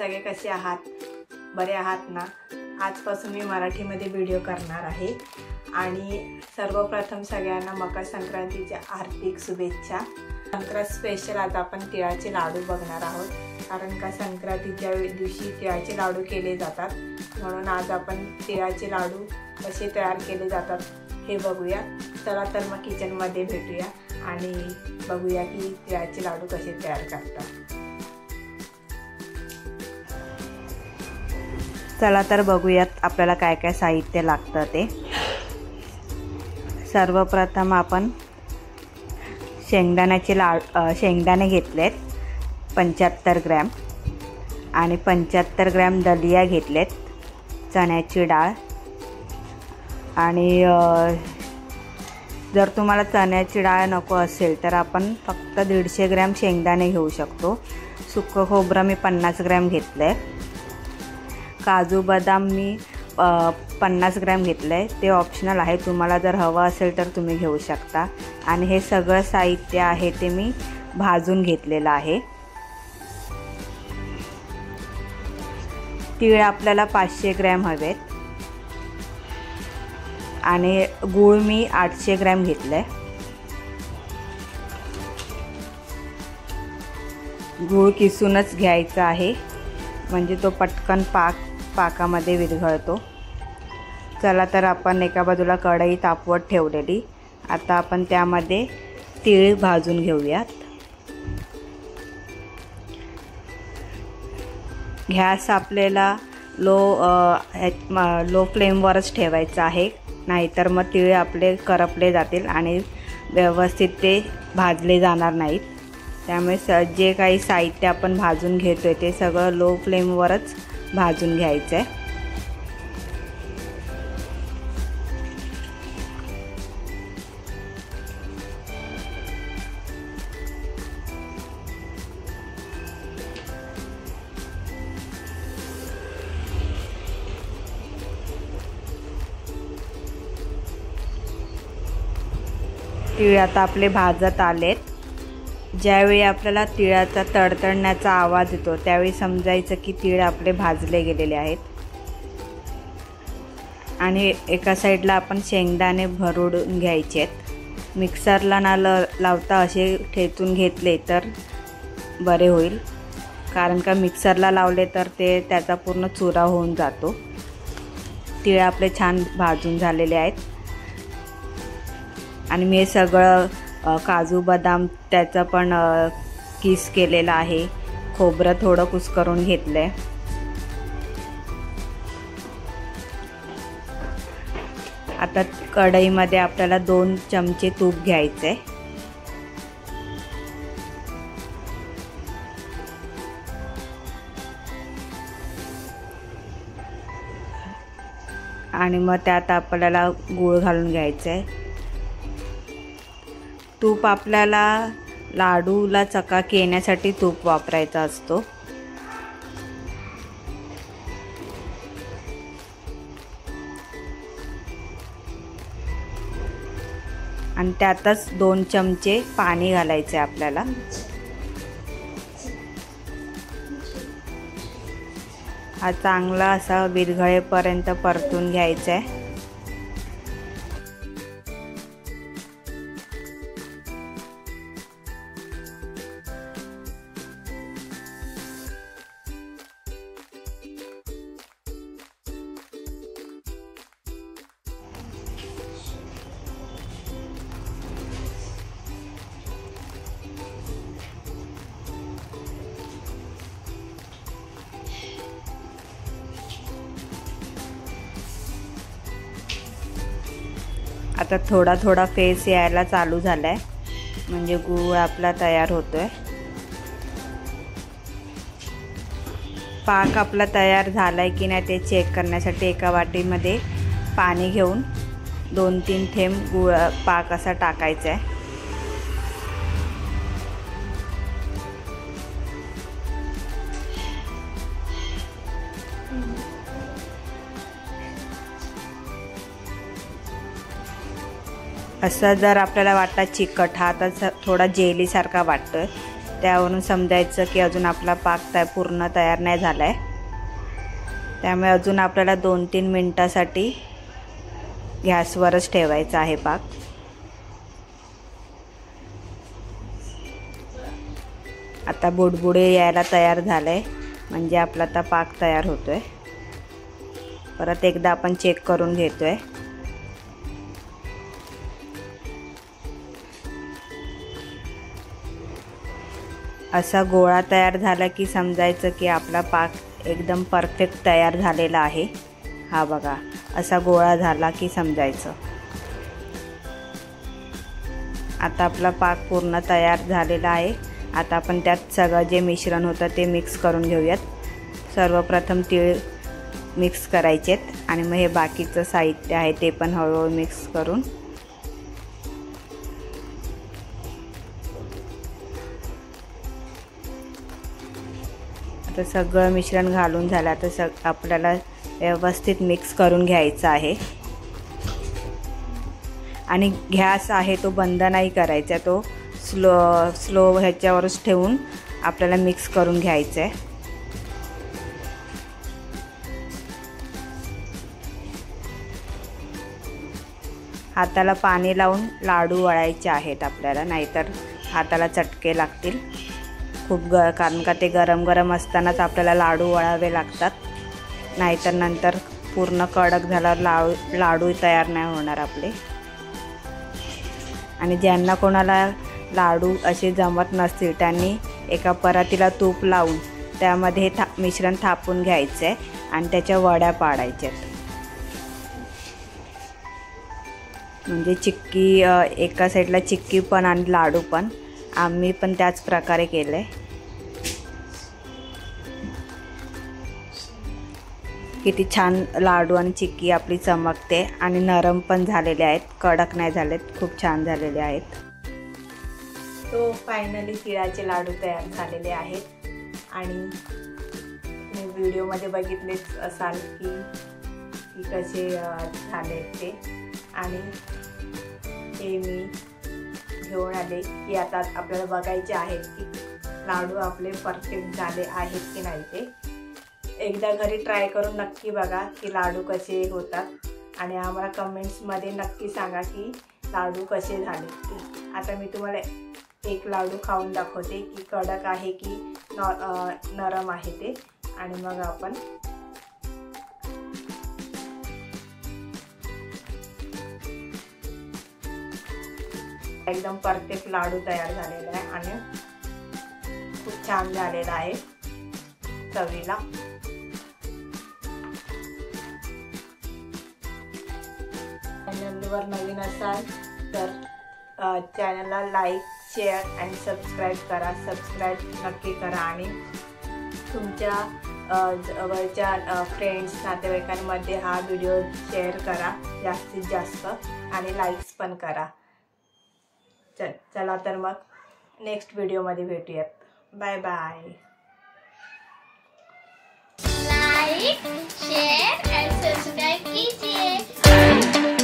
सगळे कसे आहात? बरे आहात ना? आजपासून मी मराठीमध्ये व्हिडिओ करणार आहे आणि सर्वप्रथम सगळ्यांना मकर संक्रांतीच्या हार्दिक शुभेच्छा। संक्रांत स्पेशल आज आपण तिळाचे लाडू बघणार आहोत, कारण का संक्रांतीच्या दिवशी तिळाचे लाडू केले जातात, म्हणून आज आपण तिळाचे लाडू कसे तयार केले जातात हे बघूया। चला तर मग किचनमध्ये भेटूया आणि बघूया की तिळाचे लाडू कसे तयार करतात। चला तर बघूयात आपल्याला काय काय साहित्य लागतं ते। सर्वप्रथम आपण शेंगदाणे घेतलेत 75 ग्रॅम आणि 75 ग्रॅम दलिया घेतलेत, चण्याची डाळ। आणि जर तुम्हाला चण्याची डाळ नको असेल तर आपण फक्त 150 ग्रॅम शेंगदाणे घेऊ शकतो। सुकं खोबरं मी 50 ग्रॅम घेतलंय। काजू बदाम मी 50 ग्रॅम घेतलंय, ते ऑप्शनल आहे, तुम्हाला जर हवं असेल तर तुम्ही घेऊ शकता। आणि हे सगळं साहित्य आहे ते मी भाजून घेतलेलं आहे। तीळ आपल्याला 500 ग्रॅम हवेत आणि गूळ मी 800 ग्रॅम घेतलंय। गूळ किसूनच घ्यायचा आहे, म्हणजे तो पटकन पाकामध्ये विरघळतो। चला तर आपण एका बाजूला कढई तापवत ठेवलेली, आता आपण त्यामध्ये तीळ भाजून घेऊयात। गॅस आपल्याला लो फ्लेमवरच ठेवायचा आहे, नाहीतर मग तीळ आपले करपले जातील आणि व्यवस्थित ते भाजले जाणार नाहीत। त्यामुळे जे काही साहित्य आपण भाजून घेतोय ते सगळं लो फ्लेमवरच भाजून घ्यायचं आहे। तीळ आता आपले भाजत आलेत। ज्यावेळी आपल्याला तिळाचा तडतडण्याचा आवाज येतो त्यावेळी समजायचं की तीळ आपले भाजले गेलेले आहेत। आणि एका साईडला आपण शेंगदाणे भरडून घ्यायचे आहेत। मिक्सरला ना लावता असे ठेचून घेतले तर बरे होईल, कारण का मिक्सरला लावले तर त्याचा पूर्ण चुरा होऊन जातो। तीळ आपले छान भाजून झालेले आहेत आणि मी हे सगळं काजू बदाम त्याचं पण किस केलेलं आहे, खोबरं थोडं कुस्करून घेतलंय। आता कढईमध्ये आपल्याला 2 चमचे तूप घ्यायचे आणि मग त्यात आपल्याला गूळ घालून घ्यायचं आहे। तूप आपल्याला लाडूला चकाकी येण्यासाठी तूप वापरायचा असतो। आणि त्यातच 2 चमचे पाणी घालायचे आपल्याला। हा चांगला असा विरघळेपर्यंत परतून घ्यायचा आहे। आता थोडा थोडा फेस यायला चालू झालाय, म्हणजे गूळ आपला तयार होतोय। पाक आपला तयार झालाय की नाही ते चेक करण्यासाठी एका वाटीमध्ये पाणी घेऊन 2-3 थेंब पाक असा टाकायचा आहे। असं जर आपल्याला वाटतं चिकट, हा तर थोडा जेली सारखा वाटतोय, त्यावरून समजायचं की अजून आपला पाक पूर्ण तयार नाही झाला आहे. त्यामुळे अजून आपल्याला 2-3 मिनटासाठी गॅसवरच ठेवायचा आहे पाक. आता बुडबुडे यायला तयार झालं आहे, म्हणजे आपला आता पाक तयार होतो आहे. परत एकदा आपण चेक करून घेतो आहे. असा गोळा तयार झाला की समजायचं की आपला पाक एकदम परफेक्ट तयार झालेला आहे. हा बघा, असा गोळा झाला की समजायचं. आता आपला पाक पूर्ण तयार झालेला आहे. आता आपण त्यात सगळं जे मिश्रण होतं ते मिक्स करून घेऊयात. सर्वप्रथम तीळ मिक्स करायचेत आणि मग हे बाकीचं साहित्य आहे ते पण हळूहळू मिक्स करून आता सगळं मिश्रण घालून झालं. आता आपल्याला व्यवस्थित मिक्स करून घ्यायचं आहे. आणि गॅस आहे तो बंद नाही करायचा, तो स्लो ह्याच्यावरच ठेवून आपल्याला मिक्स करून घ्यायचं आहे. हाताला पाणी लावून लाडू वळायचे आहेत आपल्याला, नाहीतर हाताला चटके लागतील खूप. कारण का ते गरम गरम असतानाच आपल्याला लाडू वळावे लागतात, नाहीतर नंतर पूर्ण कडक झाल्यावर लाडू तयार नाही होणार आपले. आणि ज्यांना कोणाला लाडू असे जमत नसतील त्यांनी एका परातीला तूप लावून त्यामध्ये मिश्रण थापून घ्यायचं आहे आणि त्याच्या वड्या पाडायच्या. म्हणजे चिक्की एका साईडला चिक्की पण आणि लाडू पण. आम्ही पण त्याच प्रकारे केलं आहे. किती छान लाडू आणि चिक्की आपली चमकते आणि नरम पण झालेले आहेत, कडक नाही झालेत, खूप छान झालेले आहेत. तो फायनली तिळाचे लाडू तयार झालेले आहेत. आणि तुम्ही व्हिडिओमध्ये बघितलेच असाल की कसे झाले ते. आणि ते मी घेऊन आले की आता आपल्याला बघायचे आहेत की लाडू आपले परफेक्ट झाले आहेत की नाही. ते एकदा घरी ट्राय करून नक्की बघा की लाडू कसे होतात. आणि आम्हाला कमेंट्समध्ये नक्की सांगा की लाडू कसे झाले. आता मी तुम्हाला एक लाडू खाऊन दाखवते की कडक आहे की नरम आहे ते. आणि मग आपण एकदम परफेक्ट लाडू तयार झालेला आहे आणि खूप छान झालेला आहे चवीला. चॅनलवर नवीन असाल तर चॅनलला लाईक, शेअर आणि सबस्क्राईब करा. सबस्क्राईब नक्की करा आणि तुमच्या जवळच्या फ्रेंड्स, नातेवाईकांमध्ये हा व्हिडिओ शेअर करा जास्तीत जास्त आणि लाईक्स पण करा. चला तर मग नेक्स्ट व्हिडिओमध्ये भेटूयात. Bye bye. Like, share and subscribe कीजिए.